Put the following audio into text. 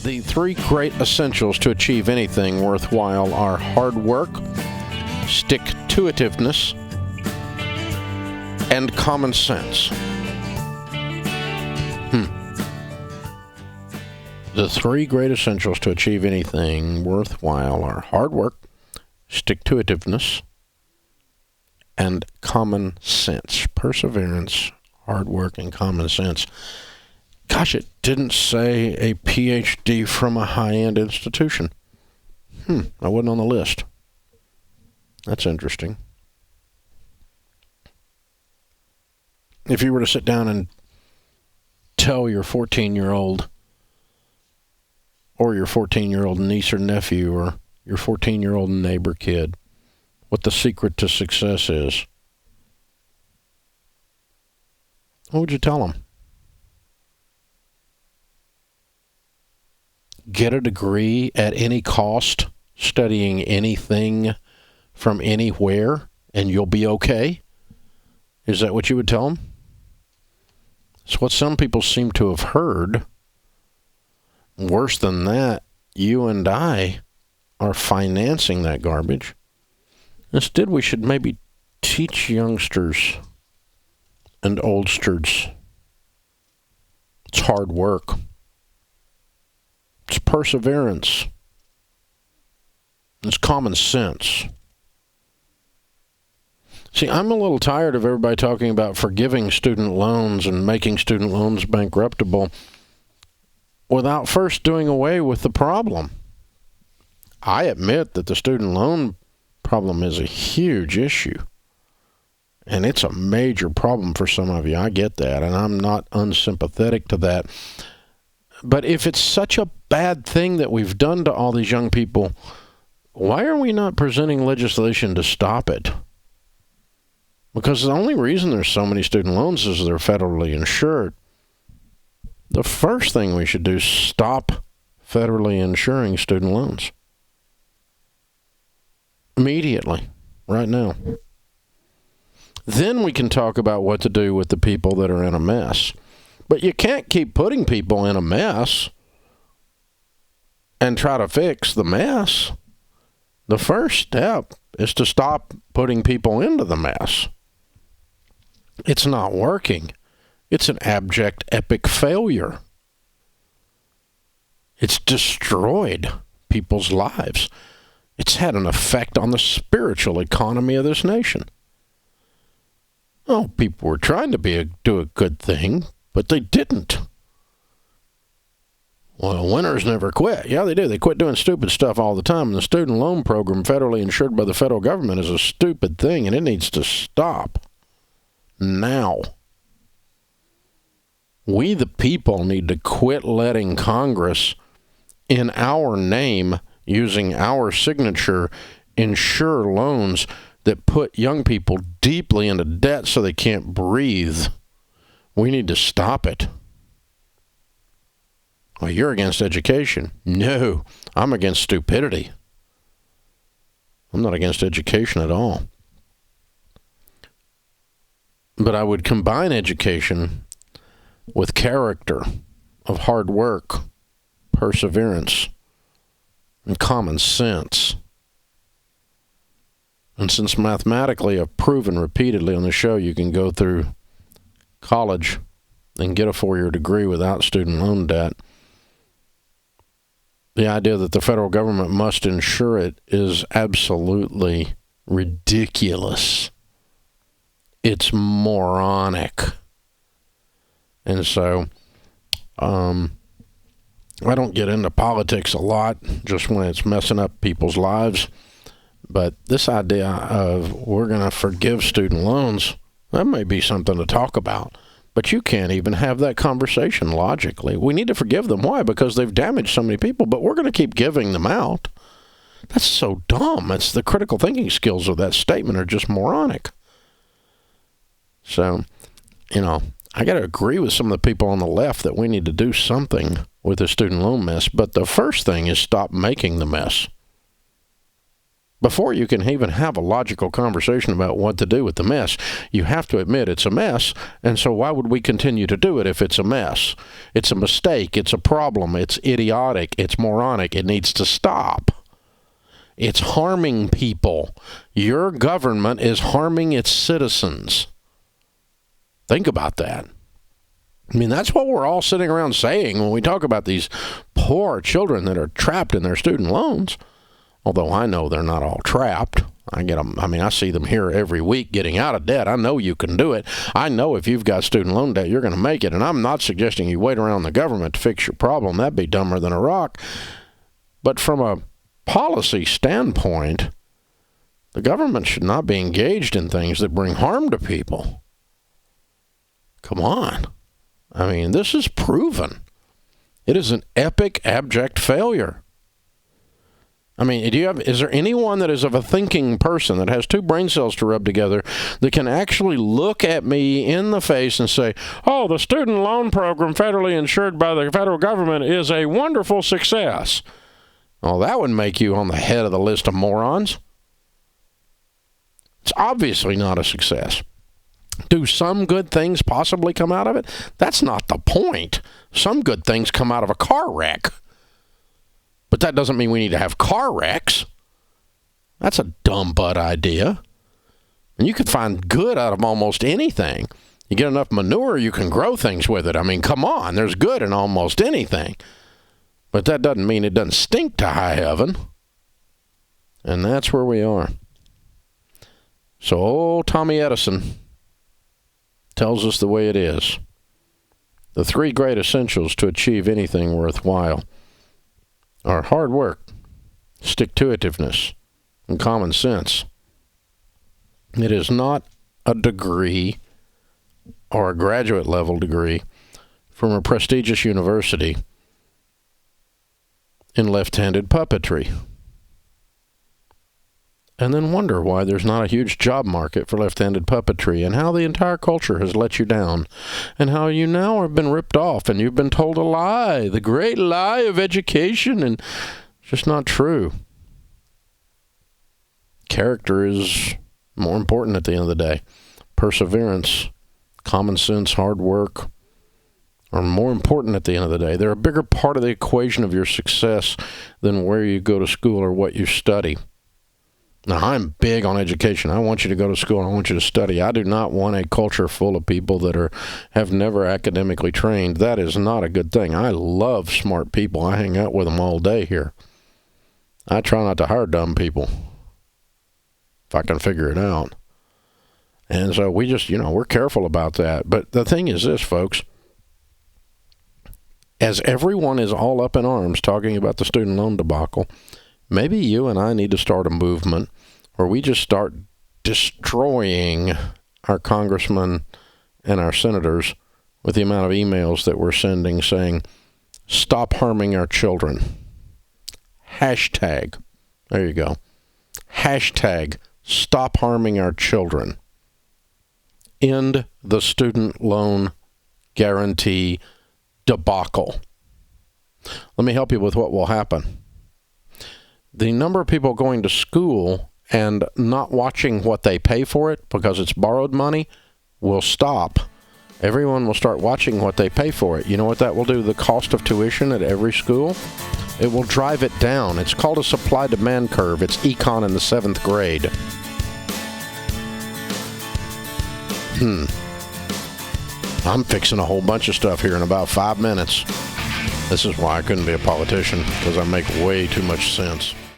The three great essentials to achieve anything worthwhile are hard work, stick-to-itiveness, and common sense. The three great essentials to achieve anything worthwhile are hard work, stick-to-itiveness, and common sense. Perseverance, hard work, and common sense. Gosh, it didn't say a PhD from a high-end institution. I wasn't on the list. That's interesting. If you were to sit down and tell your 14-year-old or your 14-year-old niece or nephew or your 14-year-old neighbor kid what the secret to success is, what would you tell them? Get a degree at any cost, studying anything from anywhere, and you'll be okay? Is that what you would tell them? It's what some people seem to have heard. Worse than that, you and I are financing that garbage. Instead, we should maybe teach youngsters and oldsters. It's hard work. It's perseverance. It's common sense. See, I'm a little tired of everybody talking about forgiving student loans and making student loans bankruptable without first doing away with the problem. I admit that the student loan problem is a huge issue, and it's a major problem for some of you. I get that, and I'm not unsympathetic to that. But if it's such a bad thing that we've done to all these young people, why are we not presenting legislation to stop it? Because the only reason there's so many student loans is they're federally insured. The first thing we should do is stop federally insuring student loans. Immediately, right now. Then we can talk about what to do with the people that are in a mess. But you can't keep putting people in a mess and try to fix the mess. The first step is to stop putting people into the mess. It's not working. It's an abject, epic failure. It's destroyed people's lives. It's had an effect on the spiritual economy of this nation. Oh, people were trying to do a good thing, but they didn't. Well, winners never quit. Yeah, they do. They quit doing stupid stuff all the time. And the student loan program, federally insured by the federal government, is a stupid thing, and it needs to stop now. We, the people, need to quit letting Congress, in our name, using our signature, insure loans that put young people deeply into debt so they can't breathe. We need to stop it. Well, you're against education. No, I'm against stupidity. I'm not against education at all. But I would combine education with character of hard work, perseverance, and common sense. And since mathematically I've proven repeatedly on the show you can go through college and get a 4-year degree without student loan debt, the idea that the federal government must insure it is absolutely ridiculous. It's moronic. And so, I don't get into politics a lot, just when it's messing up people's lives. But this idea of we're going to forgive student loans, that may be something to talk about. But you can't even have that conversation logically. We need to forgive them. Why? Because they've damaged so many people, but we're going to keep giving them out. That's so dumb. It's the critical thinking skills of that statement are just moronic. So, I got to agree with some of the people on the left that we need to do something with the student loan mess. But the first thing is stop making the mess. Before you can even have a logical conversation about what to do with the mess, you have to admit it's a mess, and so why would we continue to do it if it's a mess? It's a mistake, it's a problem, it's idiotic, it's moronic, it needs to stop. It's harming people. Your government is harming its citizens. Think about that. I mean, that's what we're all sitting around saying when we talk about these poor children that are trapped in their student loans. Although I know they're not all trapped. I get them. I mean, I see them here every week getting out of debt. I know you can do it. I know if you've got student loan debt, you're going to make it. And I'm not suggesting you wait around the government to fix your problem. That'd be dumber than a rock. But from a policy standpoint, the government should not be engaged in things that bring harm to people. Come on. I mean, this is proven. It is an epic, abject failure. I mean, is there anyone that is of a thinking person that has two brain cells to rub together that can actually look at me in the face and say, oh, the student loan program federally insured by the federal government is a wonderful success? Well, that would make you on the head of the list of morons. It's obviously not a success. Do some good things possibly come out of it? That's not the point. Some good things come out of a car wreck. But that doesn't mean we need to have car wrecks. That's a dumb butt idea. And you can find good out of almost anything. You get enough manure, you can grow things with it. I mean, come on, there's good in almost anything. But that doesn't mean it doesn't stink to high heaven. And that's where we are. So old Tommy Edison tells us the way it is. The three great essentials to achieve anything worthwhile are hard work, stick-to-itiveness, and common sense. It is not a degree or a graduate level degree from a prestigious university in left-handed puppetry. And then wonder why there's not a huge job market for left-handed puppetry, and how the entire culture has let you down, and how you now have been ripped off and you've been told a lie, the great lie of education, and it's just not true. Character is more important at the end of the day. Perseverance, common sense, hard work are more important at the end of the day. They're a bigger part of the equation of your success than where you go to school or what you study. Now, I'm big on education. I want you to go to school. I want you to study. I do not want a culture full of people that have never academically trained. That is not a good thing. I love smart people. I hang out with them all day here. I try not to hire dumb people if I can figure it out. And so we just, we're careful about that. But the thing is this, folks. As everyone is all up in arms talking about the student loan debacle, maybe you and I need to start a movement where we just start destroying our congressmen and our senators with the amount of emails that we're sending saying, stop harming our children. Hashtag, there you go. Hashtag, stop harming our children. End the student loan guarantee debacle. Let me help you with what will happen. The number of people going to school and not watching what they pay for it because it's borrowed money will stop. Everyone will start watching what they pay for it. You know what that will do to the cost of tuition at every school? It will drive it down. It's called a supply-demand curve. It's econ in the 7th grade. I'm fixing a whole bunch of stuff here in about 5 minutes. This is why I couldn't be a politician, because I make way too much sense.